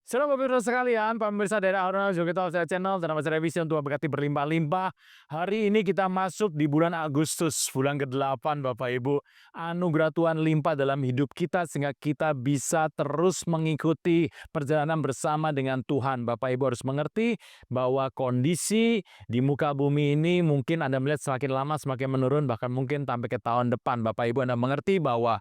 Shalom pemirsa sekalian, pemirsa dari Aura Jogetal saya channel dan nama saya Vision Tuhan berkati berlimpah-limpah. Hari ini kita masuk di bulan Agustus, bulan ke-8 Bapak Ibu. Anugerah Tuhan limpah dalam hidup kita sehingga kita bisa terus mengikuti perjalanan bersama dengan Tuhan. Bapak Ibu harus mengerti bahwa kondisi di muka bumi ini mungkin Anda melihat semakin lama semakin menurun, bahkan mungkin sampai ke tahun depan. Bapak Ibu Anda mengerti bahwa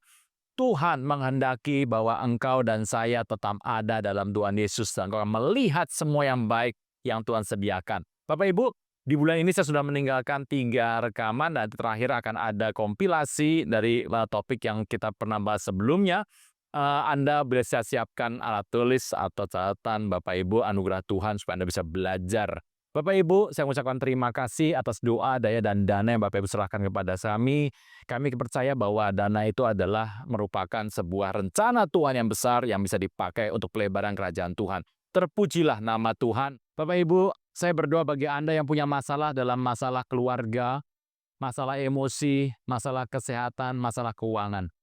Tuhan menghendaki bahwa engkau dan saya tetap ada dalam Tuhan Yesus dan engkau akan melihat semua yang baik yang Tuhan sediakan. Bapak Ibu, di bulan ini saya sudah meninggalkan 3 rekaman dan terakhir akan ada kompilasi dari topik yang kita pernah bahas sebelumnya. Anda bisa siapkan alat tulis atau catatan Bapak Ibu anugerah Tuhan supaya Anda bisa belajar. Bapak Ibu, saya mengucapkan terima kasih atas doa, daya, dan dana yang Bapak Ibu serahkan kepada kami. Kami percaya bahwa dana itu adalah merupakan sebuah rencana Tuhan yang besar yang bisa dipakai untuk pelebaran kerajaan Tuhan. Terpujilah nama Tuhan. Bapak Ibu, saya berdoa bagi Anda yang punya masalah dalam masalah keluarga, masalah emosi, masalah kesehatan, masalah keuangan.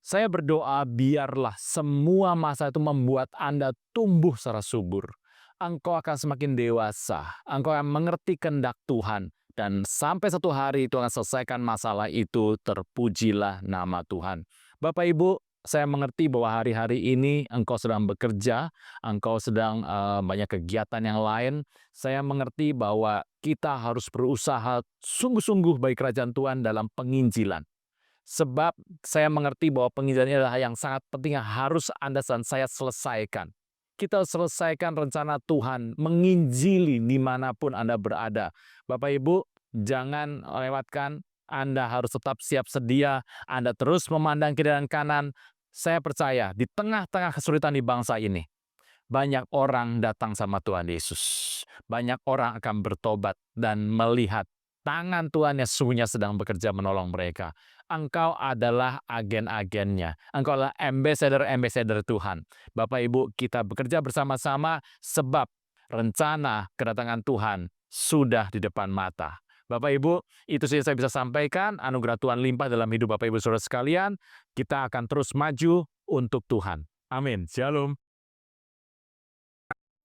Saya berdoa biarlah semua masalah itu membuat Anda tumbuh secara subur. Engkau akan semakin dewasa, engkau akan mengerti kehendak Tuhan, dan sampai satu hari Tuhan akan selesaikan masalah itu, terpujilah nama Tuhan. Bapak Ibu, saya mengerti bahwa hari-hari ini engkau sedang bekerja, engkau sedang banyak kegiatan yang lain. Saya mengerti bahwa kita harus berusaha sungguh-sungguh bagi kerajaan Tuhan dalam penginjilan. Sebab saya mengerti bahwa penginjilan ini adalah yang sangat penting yang harus Anda dan saya selesaikan. Kita selesaikan rencana Tuhan, menginjili dimanapun Anda berada. Bapak Ibu, jangan lewatkan, Anda harus tetap siap sedia, Anda terus memandang kiri dan kanan. Saya percaya di tengah-tengah kesulitan di bangsa ini, banyak orang datang sama Tuhan Yesus. Banyak orang akan bertobat dan melihat tangan Tuhan yang sesungguhnya sedang bekerja menolong mereka. Engkau adalah agen-agennya. Engkau adalah ambassador-ambassador Tuhan. Bapak Ibu, kita bekerja bersama-sama sebab rencana kedatangan Tuhan sudah di depan mata. Bapak Ibu, itu saja saya bisa sampaikan. Anugerah Tuhan limpah dalam hidup Bapak Ibu Saudara sekalian. Kita akan terus maju untuk Tuhan. Amin. Shalom.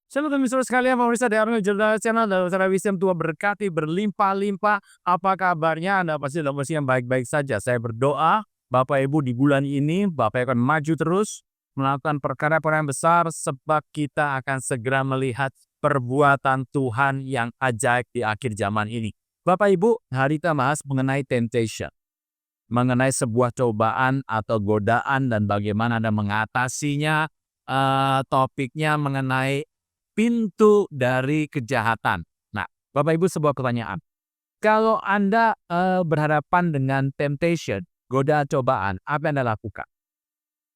Shalom teman-teman sekalian, pemirsa dari Arnold Journal Channel dan Saudara Wisdom Tuhan berkati berlimpah-limpah. Apa kabarnya? Anda pasti dalam posisi yang baik-baik saja. Saya berdoa, Bapak Ibu di bulan ini, Bapak akan maju terus, melakukan perkara-perkara yang besar, sebab kita akan segera melihat perbuatan Tuhan yang ajaib di akhir zaman ini. Bapak Ibu, hari kita bahas mengenai temptation. Mengenai sebuah cobaan atau godaan dan bagaimana Anda mengatasinya. Topiknya mengenai pintu dari kejahatan. Nah, Bapak Ibu sebuah pertanyaan. Kalau Anda berhadapan dengan temptation, godaan cobaan, apa yang Anda lakukan?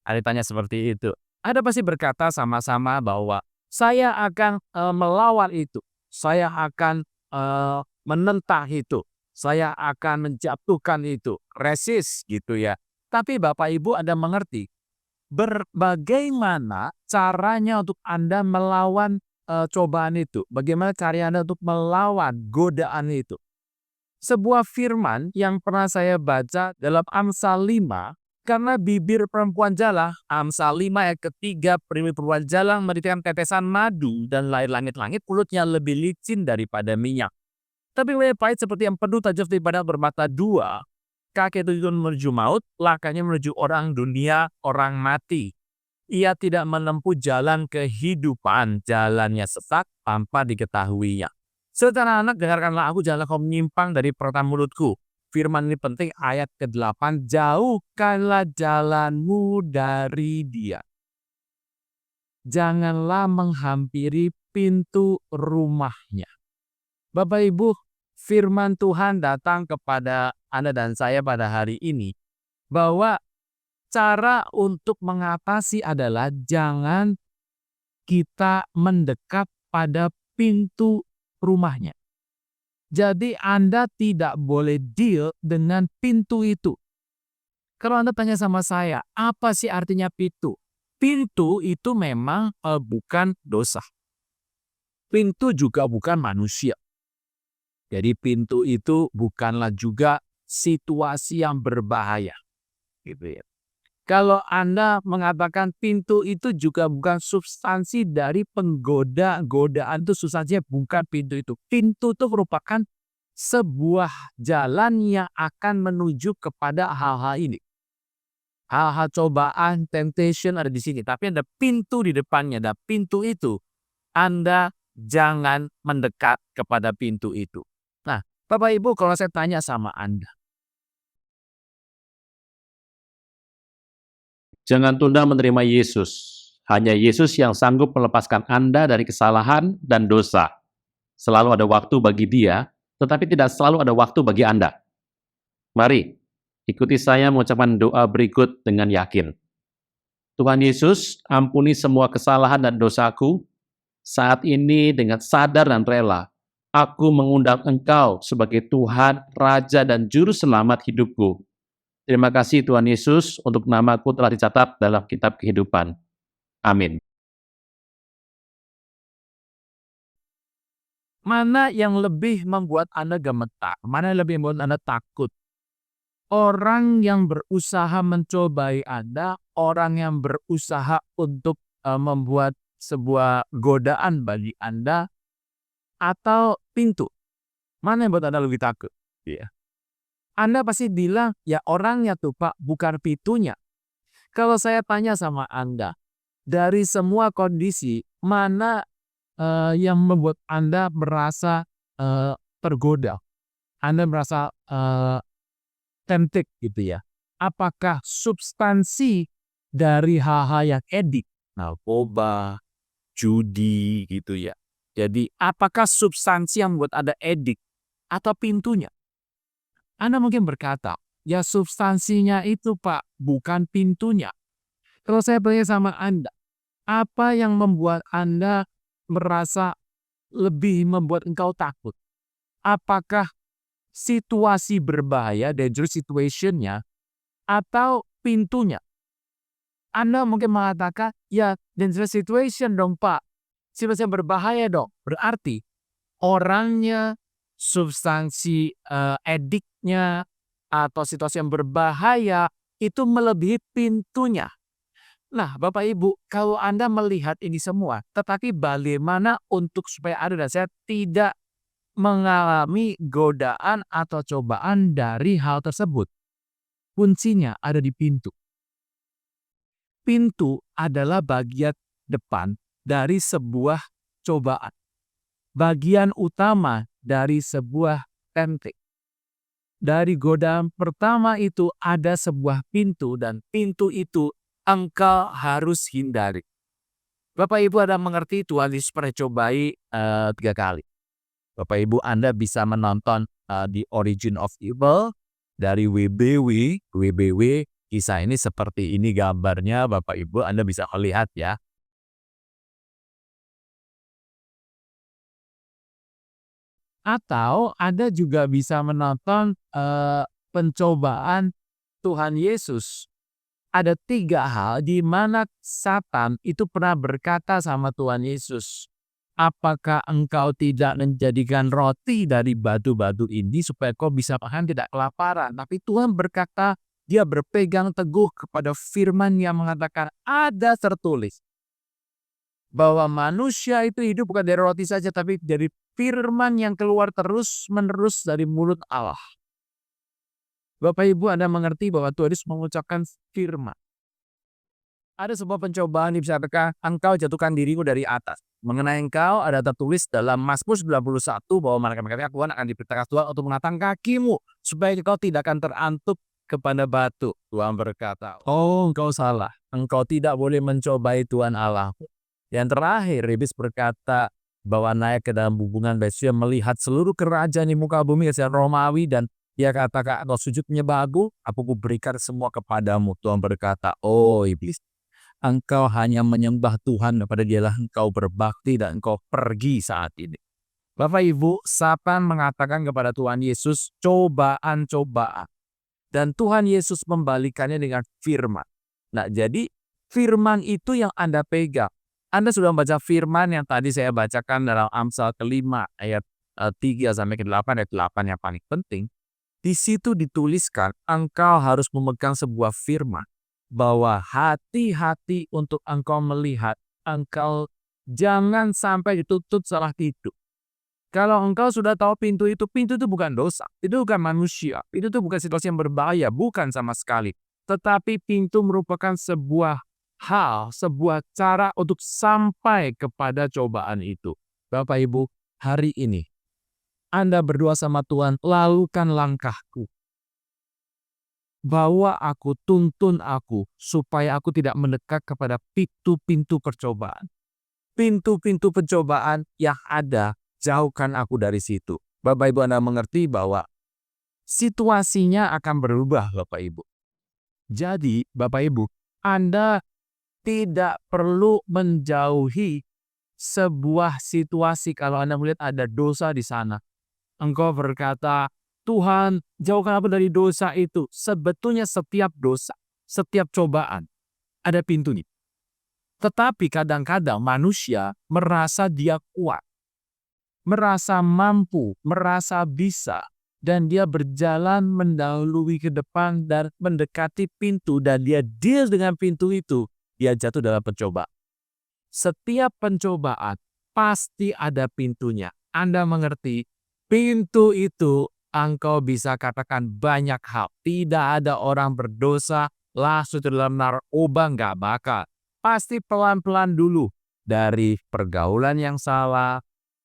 Ada tanya seperti itu. Anda pasti berkata sama-sama bahwa saya akan melawan itu. Saya akan menentang itu. Saya akan menjatuhkan itu. Resist gitu ya. Tapi Bapak Ibu Anda mengerti bagaimana caranya untuk Anda melawan cobaan itu? Bagaimana cara Anda untuk melawan godaan itu? Sebuah firman yang pernah saya baca dalam Amsal 5, karena bibir perempuan jala, Amsal 5 ayat ketiga, perempuan jala menitikan tetesan madu dan langit-langit, mulutnya lebih licin daripada minyak. Tapi lebih pahit seperti yang penuh tajam daripada bermata dua, kaki itu menuju maut, langkahnya menuju orang dunia, orang mati. Ia tidak menempuh jalan kehidupan, jalannya sesat tanpa diketahuinya. Secara anak, dengarkanlah aku, janganlah kau menyimpang dari perkataan mulutku. Firman ini penting, ayat ke-8, jauhkanlah jalanmu dari dia. Janganlah menghampiri pintu rumahnya. Bapak Ibu, firman Tuhan datang kepada Anda dan saya pada hari ini, bahwa cara untuk mengatasi adalah jangan kita mendekat pada pintu rumahnya. Jadi Anda tidak boleh deal dengan pintu itu. Kalau Anda tanya sama saya, apa sih artinya pintu? Pintu itu memang bukan dosa. Pintu juga bukan manusia. Jadi pintu itu bukanlah juga situasi yang berbahaya. Gitu ya. Kalau Anda mengatakan pintu itu juga bukan substansi dari penggoda, godaan itu substansinya bukan pintu itu. Pintu itu merupakan sebuah jalan yang akan menuju kepada hal-hal ini. Hal-hal cobaan, temptation ada di sini. Tapi ada pintu di depannya. Dan pintu itu Anda jangan mendekat kepada pintu itu. Nah, Bapak Ibu, kalau saya tanya sama Anda, Jangan tunda menerima Yesus. Hanya Yesus yang sanggup melepaskan Anda dari kesalahan dan dosa. Selalu ada waktu bagi Dia, tetapi tidak selalu ada waktu bagi Anda. Mari, ikuti saya mengucapkan doa berikut dengan yakin. Tuhan Yesus, ampuni semua kesalahan dan dosaku. Saat ini dengan sadar dan rela, aku mengundang Engkau sebagai Tuhan, Raja, dan Juru Selamat hidupku. Terima kasih Tuhan Yesus untuk namaku telah dicatat dalam kitab kehidupan. Amin. mana yang lebih membuat Anda gemetar? Mana yang lebih membuat Anda takut? Orang yang berusaha mencobai Anda, orang yang berusaha untuk membuat sebuah godaan bagi Anda, atau pintu? Mana yang buat Anda lebih takut? Iya. Anda pasti bilang, ya orangnya tuh Pak, bukan pintunya. Kalau saya tanya sama Anda, dari semua kondisi, mana yang membuat Anda merasa tergoda? Anda merasa tempted gitu ya. Apakah substansi dari hal-hal yang edik, narkoba, judi gitu ya. Jadi apakah substansi yang membuat Anda edik atau pintunya? Anda mungkin berkata, ya substansinya itu Pak, bukan pintunya. Kalau saya tanya sama Anda, apa yang membuat Anda merasa lebih membuat engkau takut? Apakah situasi berbahaya, dangerous situation-nya, atau pintunya? Anda mungkin mengatakan, ya dangerous situation dong Pak. Situasi yang berbahaya dong. Berarti orangnya, substansi ediknya, atau situasi yang berbahaya itu melebihi pintunya. Nah, Bapak Ibu, kalau Anda melihat ini semua, tetapi bagaimana untuk supaya Anda dan saya tidak mengalami godaan atau cobaan dari hal tersebut? Kuncinya ada di pintu. Pintu adalah bagian depan dari sebuah cobaan. Bagian utama dari sebuah tempting. Dari godaan pertama itu ada sebuah pintu dan pintu itu engkau harus hindari. Bapak Ibu Anda mengerti Tuhan Yesus pernah cobai 3 kali. Bapak Ibu Anda bisa menonton The Origin of Evil dari WBW. Kisah ini seperti ini gambarnya Bapak Ibu Anda bisa melihat ya. Atau Anda juga bisa menonton pencobaan Tuhan Yesus. Ada 3 hal di mana Satan itu pernah berkata sama Tuhan Yesus, apakah engkau tidak menjadikan roti dari batu-batu ini supaya kau bisa makan tidak kelaparan? Tapi Tuhan berkata, dia berpegang teguh kepada firman yang mengatakan ada tertulis bahwa manusia itu hidup bukan dari roti saja tapi dari firman yang keluar terus-menerus dari mulut Allah. Bapak Ibu Anda mengerti bahwa Tuhan Yesus mengucapkan firman. Ada sebuah pencobaan yang bisa dikatakan engkau jatuhkan dirimu dari atas. Mengenai engkau ada tertulis dalam Mazmur 91 bahwa malaikat-malaikat Tuhan akan diperintahkan Tuhan untuk mengatakan kakimu supaya engkau tidak akan terantuk kepada batu. Tuhan berkata, oh engkau salah. Engkau tidak boleh mencobai Tuhan Allah. Yang terakhir, Iblis berkata bahwa naik ke dalam hubungan Yesus melihat seluruh kerajaan di muka bumi kerajaan Romawi dan dia katakan engkau sujud menyembah aku berikan semua kepadamu. Tuhan berkata, oh iblis, engkau hanya menyembah Tuhan kepada dialah engkau berbakti dan engkau pergi saat ini. Bapak Ibu, Satan mengatakan kepada Tuhan Yesus cobaan-cobaan. Dan Tuhan Yesus membalikannya dengan firman. Nah jadi firman itu yang Anda pegang. Anda sudah membaca firman yang tadi saya bacakan dalam Amsal ke-5 ayat 3 sampai ke-8 ayat 8 yang paling penting. Di situ dituliskan engkau harus memegang sebuah firman. bahwa hati-hati untuk engkau melihat, engkau jangan sampai ditutup salah tidur. Kalau engkau sudah tahu pintu itu bukan dosa, itu bukan manusia, itu tuh bukan situasi yang berbahaya, bukan sama sekali. Tetapi pintu merupakan sebuah hal, sebuah cara untuk sampai kepada cobaan itu. Bapak Ibu, hari ini Anda berdoa sama Tuhan, lalukan langkahku. Bawa aku, tuntun aku, supaya aku tidak mendekat kepada pintu-pintu percobaan. Pintu-pintu pencobaan yang ada, jauhkan aku dari situ. Bapak Ibu, Anda mengerti bahwa situasinya akan berubah, Bapak Ibu. Jadi, Bapak Ibu, Anda tidak perlu menjauhi sebuah situasi kalau Anda melihat ada dosa di sana. Engkau berkata, Tuhan, jauhkan aku dari dosa itu. Sebetulnya setiap dosa, setiap cobaan, ada pintunya. Tetapi kadang-kadang manusia merasa dia kuat, merasa mampu, merasa bisa, dan dia berjalan mendahului ke depan dan mendekati pintu, dan dia deal dengan pintu itu, dia jatuh dalam pencobaan. Setiap pencobaan pasti ada pintunya. Anda mengerti? Pintu itu engkau bisa katakan banyak hal. Tidak ada orang berdosa langsung dalam narkoba, nggak bakal. Pasti pelan-pelan dulu. Dari pergaulan yang salah,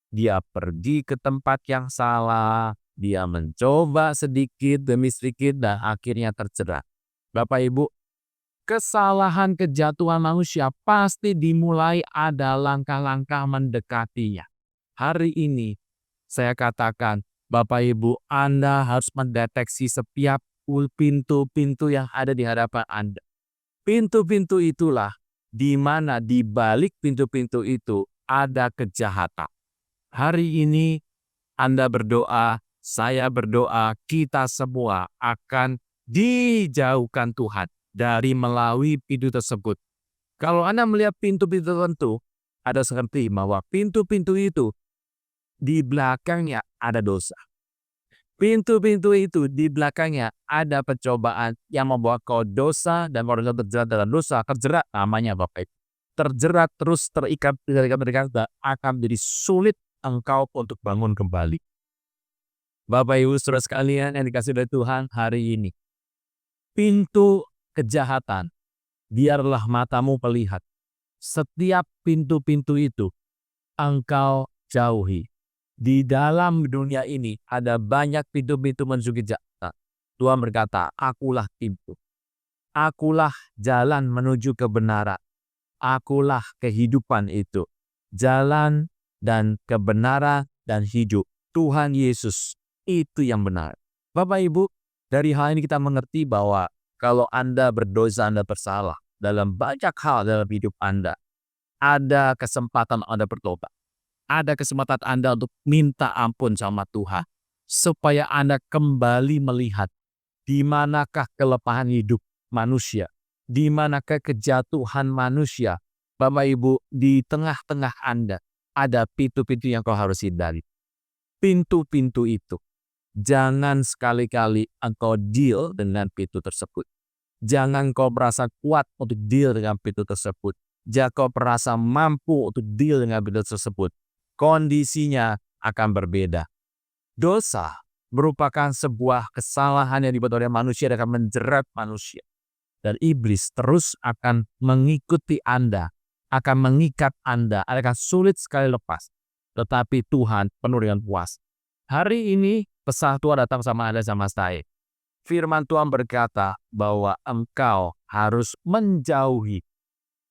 dia pergi ke tempat yang salah, dia mencoba sedikit demi sedikit dan akhirnya terjerat. Bapak Ibu, kesalahan kejatuhan manusia pasti dimulai ada langkah-langkah mendekatinya. Hari ini saya katakan, Bapak Ibu, Anda harus mendeteksi setiap pintu-pintu yang ada di hadapan Anda. Pintu-pintu itulah di mana di balik pintu-pintu itu ada kejahatan. Hari ini Anda berdoa, saya berdoa, kita semua akan dijauhkan Tuhan dari melalui pintu tersebut. Kalau Anda melihat pintu-pintu tertentu, ada seperti bahwa pintu-pintu itu di belakangnya ada dosa. Pintu-pintu itu di belakangnya ada pencobaan yang membawa kau dosa, dan kalau kau terjerat dalam dosa, terjerat namanya Bapak Ibu. Terjerat terus terikat akan menjadi sulit engkau untuk bangun kembali. Bapak Ibu saudara sekalian yang dikasih oleh Tuhan, hari ini pintu kejahatan biarlah matamu melihat. Setiap pintu-pintu itu engkau jauhi. Di dalam dunia ini ada banyak pintu-pintu menuju kejahatan. Tuhan berkata, akulah pintu. Akulah jalan menuju kebenaran. Akulah kehidupan itu. Jalan dan kebenaran dan hidup. Tuhan Yesus itu yang benar. Bapak Ibu, dari hal ini kita mengerti bahwa kalau Anda berdosa, Anda bersalah dalam banyak hal dalam hidup Anda, ada kesempatan Anda bertobat. Ada kesempatan Anda untuk minta ampun sama Tuhan. Supaya Anda kembali melihat di manakah kelemahan hidup manusia. Di manakah kejatuhan manusia. Bapak Ibu, di tengah-tengah Anda ada pintu-pintu yang kau harus hindari. Pintu-pintu itu. Jangan sekali-kali engkau deal dengan pintu tersebut. Jangan kau merasa kuat untuk deal dengan pintu tersebut. Jangan kau merasa mampu untuk deal dengan pintu tersebut. Kondisinya akan berbeda. Dosa merupakan sebuah kesalahan yang dibuat oleh manusia dan akan menjerat manusia. Dan iblis terus akan mengikuti Anda, akan mengikat Anda, akan sulit sekali lepas. Tetapi Tuhan penuh dengan puas. Hari ini pesan Tuhan datang sama Anda sama saya. Firman Tuhan berkata bahwa engkau harus menjauhi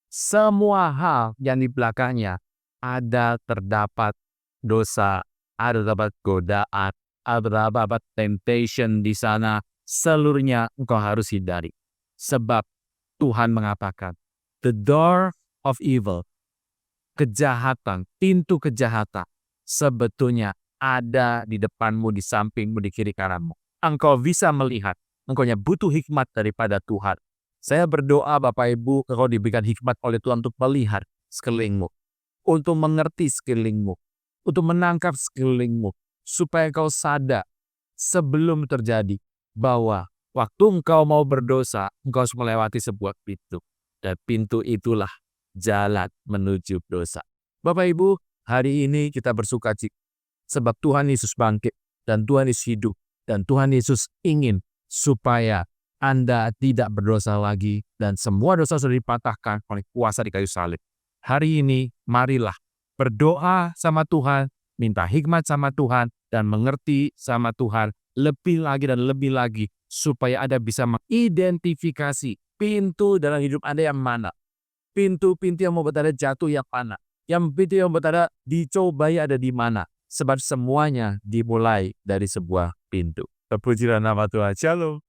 semua hal yang di belakangnya ada terdapat dosa, ada terdapat godaan, ada terdapat temptation di sana. Seluruhnya engkau harus hindari. Sebab Tuhan mengatakan, the door of evil, kejahatan, pintu kejahatan, sebetulnya ada di depanmu, di sampingmu, di kiri kananmu. Engkau bisa melihat, engkau butuh hikmat daripada Tuhan. Saya berdoa Bapak Ibu, engkau diberikan hikmat oleh Tuhan untuk melihat sekelilingmu. Untuk mengerti sekelilingmu, untuk menangkap sekelilingmu, supaya kau sadar sebelum terjadi bahwa Waktu engkau mau berdosa, engkau harus melewati sebuah pintu. Dan pintu itulah jalan menuju dosa. Bapak Ibu, hari ini kita bersukacita sebab Tuhan Yesus bangkit dan Tuhan Yesus hidup dan Tuhan Yesus ingin supaya Anda tidak berdosa lagi dan semua dosa sudah dipatahkan oleh kuasa di kayu salib. Hari ini marilah berdoa sama Tuhan, minta hikmat sama Tuhan dan mengerti sama Tuhan lebih lagi dan lebih lagi supaya Anda bisa mengidentifikasi pintu dalam hidup Anda yang mana. Pintu-pintu yang membuat Anda jatuh yang mana. Yang pintu yang membuat Anda dicobai ada di mana. Sebab semuanya dimulai dari sebuah pintu. Terpujilah nama Tuhan. Shalom.